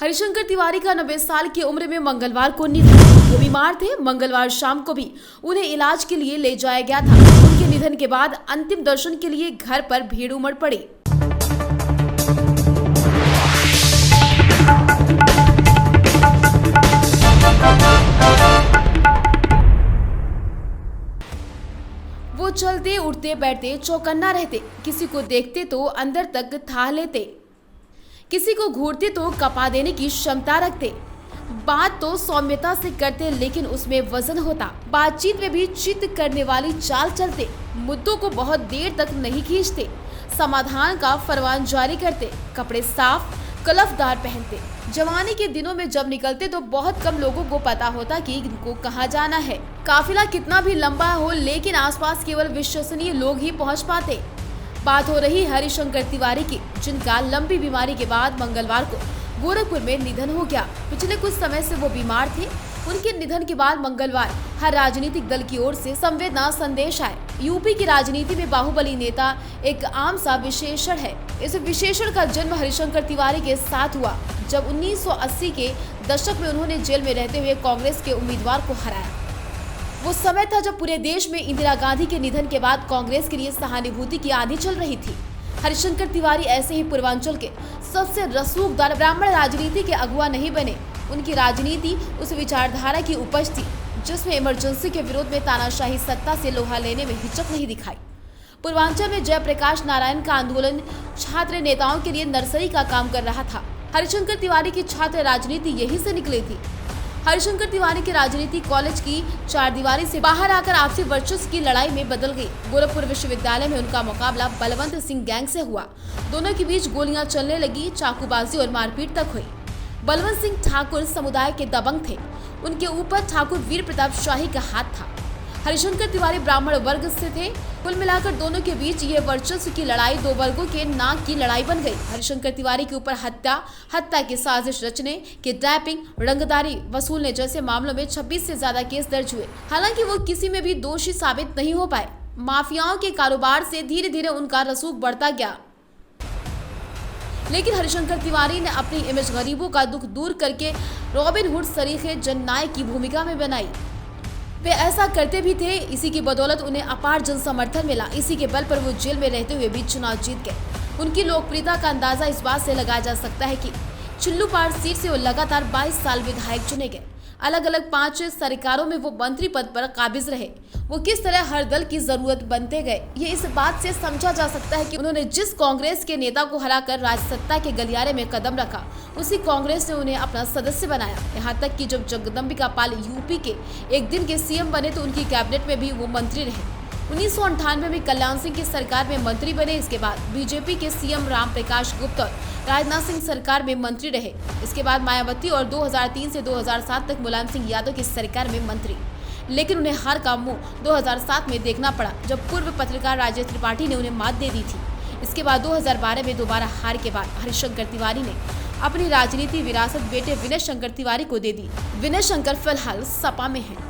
हरिशंकर तिवारी का 90 साल की उम्र में मंगलवार को निधन। वो बीमार थे। मंगलवार शाम को भी उन्हें इलाज के लिए ले जाया गया था। उनके निधन के बाद अंतिम दर्शन के लिए घर पर भीड़ उमड़ पड़ी। वो चलते उठते बैठते चौकन्ना रहते, किसी को देखते तो अंदर तक था लेते, किसी को घूरते तो कपा देने की क्षमता रखते। बात तो सौम्यता से करते लेकिन उसमें वजन होता। बातचीत में भी चित्त करने वाली चाल चलते। मुद्दों को बहुत देर तक नहीं खींचते। समाधान का फरमान जारी करते। कपड़े साफ कलफदार पहनते। जवानी के दिनों में जब निकलते तो बहुत कम लोगों को पता होता कि इनको कहाँ जाना है। काफिला कितना भी लंबा हो लेकिन आसपास केवल विश्वसनीय लोग ही पहुँच पाते। बात हो रही हरिशंकर तिवारी की, जिनका लंबी बीमारी के बाद मंगलवार को गोरखपुर में निधन हो गया। पिछले कुछ समय से वो बीमार थे। उनके निधन के बाद मंगलवार हर राजनीतिक दल की ओर से संवेदना संदेश आए। यूपी की राजनीति में बाहुबली नेता एक आम सा विशेषण है। इस विशेषण का जन्म हरिशंकर तिवारी के साथ हुआ, जब 1980 के दशक में उन्होंने जेल में रहते हुए कांग्रेस के उम्मीदवार को हराया। वो समय था जब पूरे देश में इंदिरा गांधी के निधन के बाद कांग्रेस के लिए सहानुभूति की आंधी चल रही थी। हरिशंकर तिवारी ऐसे ही पूर्वांचल के सबसे रसूखदार ब्राह्मण राजनीति के अगुवा नहीं बने। उनकी राजनीति उस विचारधारा की उपज थी जिसमें इमरजेंसी के विरोध में तानाशाही सत्ता से लोहा लेने में हिचक नहीं दिखाई। पूर्वांचल में जयप्रकाश नारायण का आंदोलन छात्र नेताओं के लिए नर्सरी का काम कर रहा था। हरिशंकर तिवारी की छात्र राजनीति यहीं से निकली थी। हरिशंकर तिवारी की राजनीति कॉलेज की चारदीवारी से बाहर आकर आपसी वर्चस्व की लड़ाई में बदल गई। गोरखपुर विश्वविद्यालय में उनका मुकाबला बलवंत सिंह गैंग से हुआ। दोनों के बीच गोलियां चलने लगी, चाकूबाजी और मारपीट तक हुई। बलवंत सिंह ठाकुर समुदाय के दबंग थे। उनके ऊपर ठाकुर वीर प्रताप शाही का हाथ था। हरिशंकर तिवारी ब्राह्मण वर्ग से थे। कुल मिलाकर दोनों के बीच ये वर्चस्व की लड़ाई दो वर्गों के नाक की लड़ाई बन गई। हरिशंकर तिवारी के ऊपर हत्या की साजिश रचने, किडनैपिंग, रंगदारी वसूलने जैसे मामलों में 26 से ज्यादा केस दर्ज हुए। हालांकि वो किसी में भी दोषी साबित नहीं हो पाए। माफियाओं के कारोबार से धीरे धीरे उनका रसूख बढ़ता गया, लेकिन हरिशंकर तिवारी ने अपनी इमेज गरीबों का दुख दूर करके रॉबिन हुड सरीखे जननायक की भूमिका में बनाई। वे ऐसा करते भी थे। इसी की बदौलत उन्हें अपार जन समर्थन मिला। इसी के बल पर वो जेल में रहते हुए भी चुनाव जीत गए। उनकी लोकप्रियता का अंदाजा इस बात से लगाया जा सकता है कि चिल्लूपाड़ सीट से वो लगातार 22 साल विधायक चुने गए। अलग अलग 5 सरकारों में वो मंत्री पद पर काबिज रहे। वो किस तरह हर दल की जरूरत बनते गए, ये इस बात से समझा जा सकता है कि उन्होंने जिस कांग्रेस के नेता को हराकर राजसत्ता के गलियारे में कदम रखा, उसी कांग्रेस ने उन्हें अपना सदस्य बनाया। यहाँ तक कि जब जगदम्बिका पाल यूपी के एक दिन के सीएम बने तो उनकी कैबिनेट में भी वो मंत्री रहे। 1998 में कल्याण सिंह की सरकार में मंत्री बने। इसके बाद बीजेपी के सीएम राम प्रकाश गुप्ता और राजनाथ सिंह सरकार में मंत्री रहे। इसके बाद मायावती और 2003 से 2007 तक मुलायम सिंह यादव की सरकार में मंत्री। लेकिन उन्हें हार का मुंह 2007 में देखना पड़ा, जब पूर्व पत्रकार राजेश त्रिपाठी ने उन्हें मात दे दी थी। इसके बाद 2012 में दोबारा हार के बाद हरिशंकर तिवारी ने अपनी राजनीति विरासत बेटे विनय शंकर तिवारी को दे दी। विनय शंकर फिलहाल सपा में हैं।